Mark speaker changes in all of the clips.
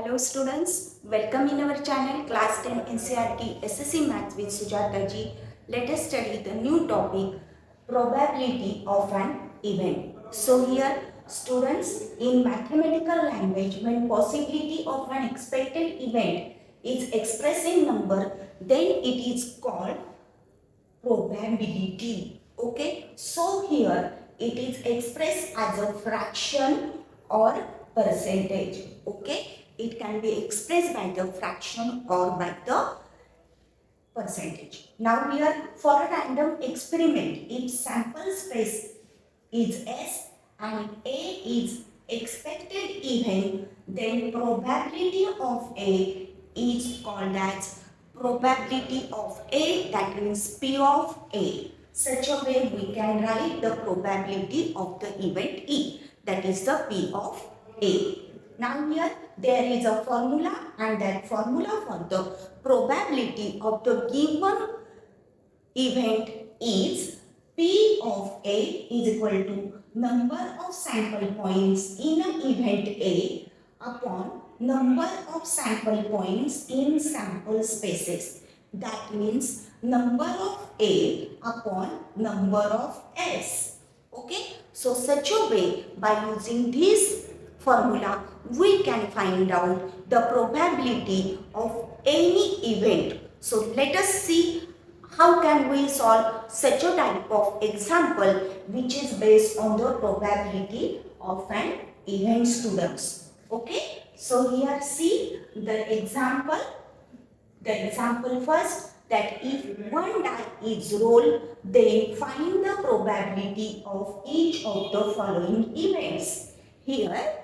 Speaker 1: Hello students, welcome in our channel class 10 ncert SSC Maths with Sujatag ji. Let us study the new topic probability of an event. So here students, in mathematical language, when possibility of an expected event is expressed in number, then it is called probability. Okay, so here it is expressed as a fraction or percentage. Okay, it can be expressed by the fraction or by the percentage. Now here, for a random experiment, if sample space is S and A is expected event, then probability of A is called as probability of A, that means P of A. Such a way we can write the probability of the event E, that is the P of A. Now here there is a formula, and that formula for the probability of the given event is P of A is equal to number of sample points in an event A upon number of sample points in sample spaces. That means number of A upon number of S. Okay, so such a way, by using this formula we can find out the probability of any event. So let us see how can we solve such a type of example which is based on the probability of an event, students. Okay, so here see the example. The example first, that if one die is rolled, then find the probability of each of the following events. Here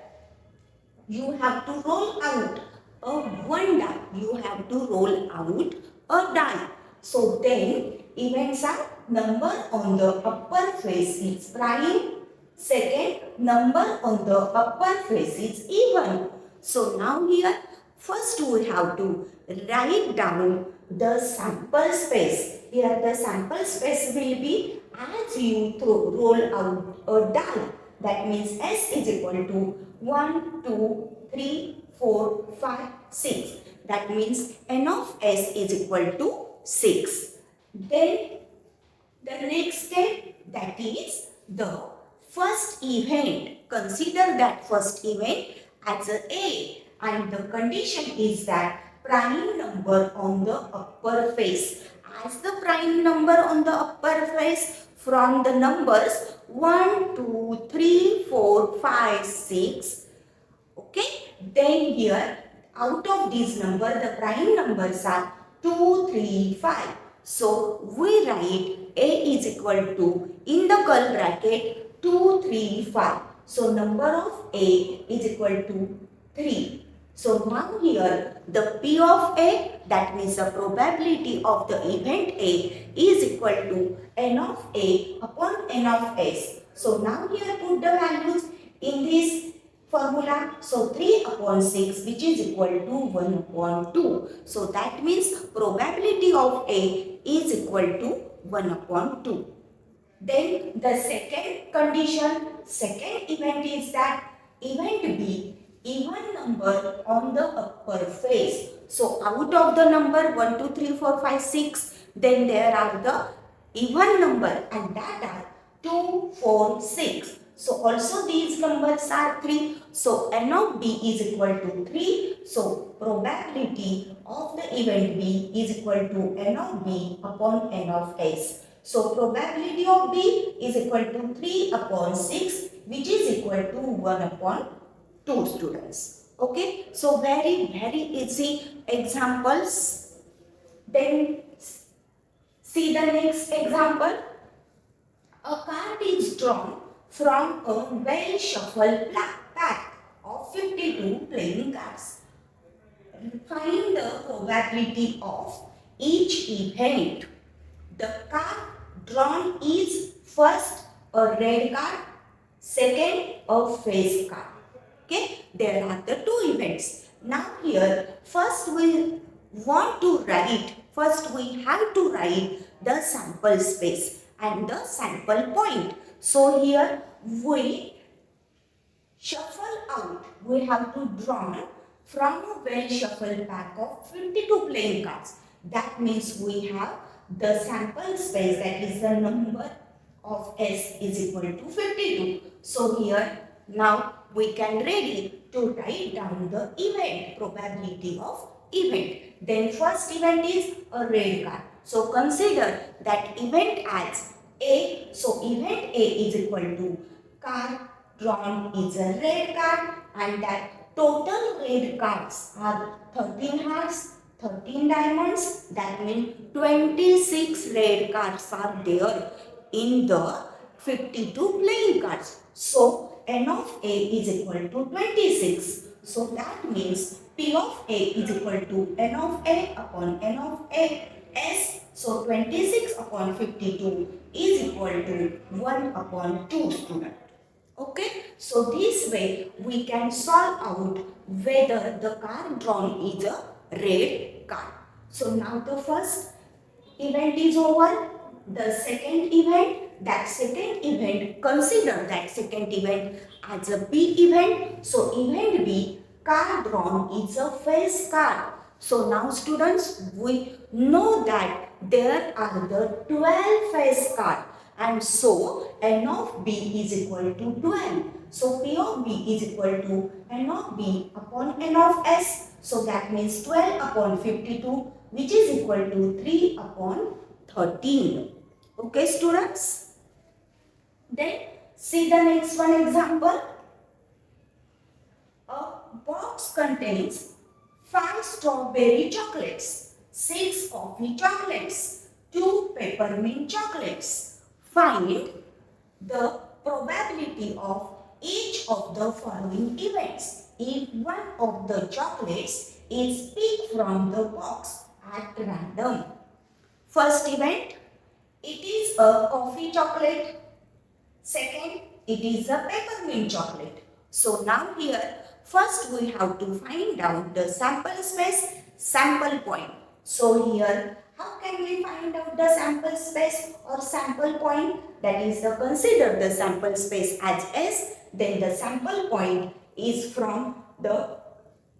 Speaker 1: you have to roll out a one die. You have to roll out a die. So then events are number on the upper face is prime. Second, number on the upper face is even. So now here first we have to write down the sample space. Here the sample space will be as you roll out a die. That means S is equal to 1, 2, 3, 4, 5, 6. That means N of S is equal to 6. Then the next step, that is the first event. Consider that first event as A, and the condition is that prime number on the upper face. As the prime number on the upper face from the numbers 1, 2, 3, 4, 5, 6. Okay, then here out of these numbers the prime numbers are 2, 3, 5. So we write A is equal to, in the curl bracket, 2, 3, 5. So number of A is equal to 3. So now here the P of A, that means the probability of the event A, is equal to N of A upon N of S. So now here put the values in this formula. So 3 upon 6, which is equal to 1 upon 2. So that means probability of A is equal to 1 upon 2. Then the second condition, second event is that event B, even number on the upper face. So out of the number 1, 2, 3, 4, 5, 6, then there are the even number, and that are 2, 4, 6. So also these numbers are 3. So N of B is equal to 3. So probability of the event B is equal to N of B upon N of S. So probability of B is equal to 3 upon 6, which is equal to 1 upon 2, students. Okay. So very easy examples. Then see the next example. A card is drawn from a well-shuffled pack of 52 playing cards. Find the probability of each event. The card drawn is first a red card, second a face card. Okay, there are the two events. Now here, first we have to write the sample space and the sample point. So here we shuffle out. We have to draw from a well shuffled pack of 52 playing cards. That means we have the sample space, that is the number of S is equal to 52. So here now we can ready to write down the event, probability of event. Then first event is a red card. So consider that event as A. So event A is equal to card drawn is a red card, and that total red cards are 13 hearts, 13 diamonds. That means 26 red cards are there in the 52 playing cards. So n of A is equal to 26. So that means P of A is equal to n of A upon n of A S. So 26 upon 52 is equal to 1 upon 2, student. Okay, so this way we can solve out whether the card drawn is a red card. So now the first event is over. The second event, consider that second event as a B event. So event B, card drawn is a face card. So now students, we know that there are the 12 face cards, and so n of B is equal to 12. So P of B is equal to n of B upon n of S. So that means 12 upon 52, which is equal to 3 upon 13. Okay, students? Then see the next one example. A box contains 5 strawberry chocolates, 6 coffee chocolates, 2 peppermint chocolates. Find the probability of each of the following events if one of the chocolates is picked from the box at random. First event, it is a coffee chocolate. Second, it is a peppermint chocolate. So now here, first we have to find out the sample space, sample point. So here, how can we find out the sample space or sample point? That is, consider the sample space as S. Then the sample point is from the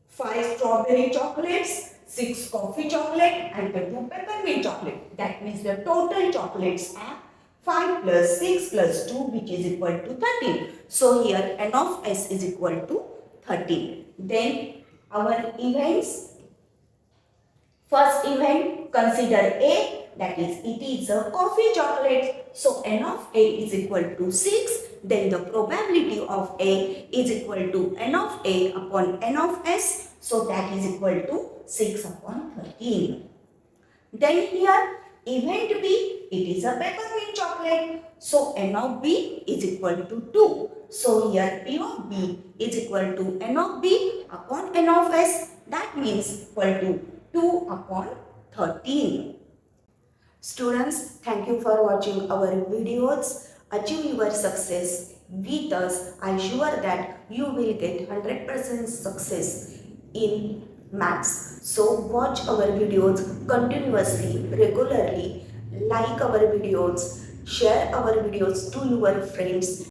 Speaker 1: 5 strawberry chocolates, 6 coffee chocolate, and the 2 peppermint chocolate. That means the total chocolates are 5 plus 6 plus 2, which is equal to 13. So here n of S is equal to 13. Then our events. First event, consider A, that is it is a coffee chocolate. So n of A is equal to 6. Then the probability of A is equal to n of A upon n of S. So that is equal to 6 upon 13. Then here event B, it is a peppermint chocolate. So n of B is equal to 2. So here P of B is equal to n of B upon n of S. That means equal to 2 upon 13. Students, thank you for watching our videos. Achieve your success with us. I am sure that you will get 100% success in maths. So watch our videos continuously, regularly. Like our videos, share our videos to your friends.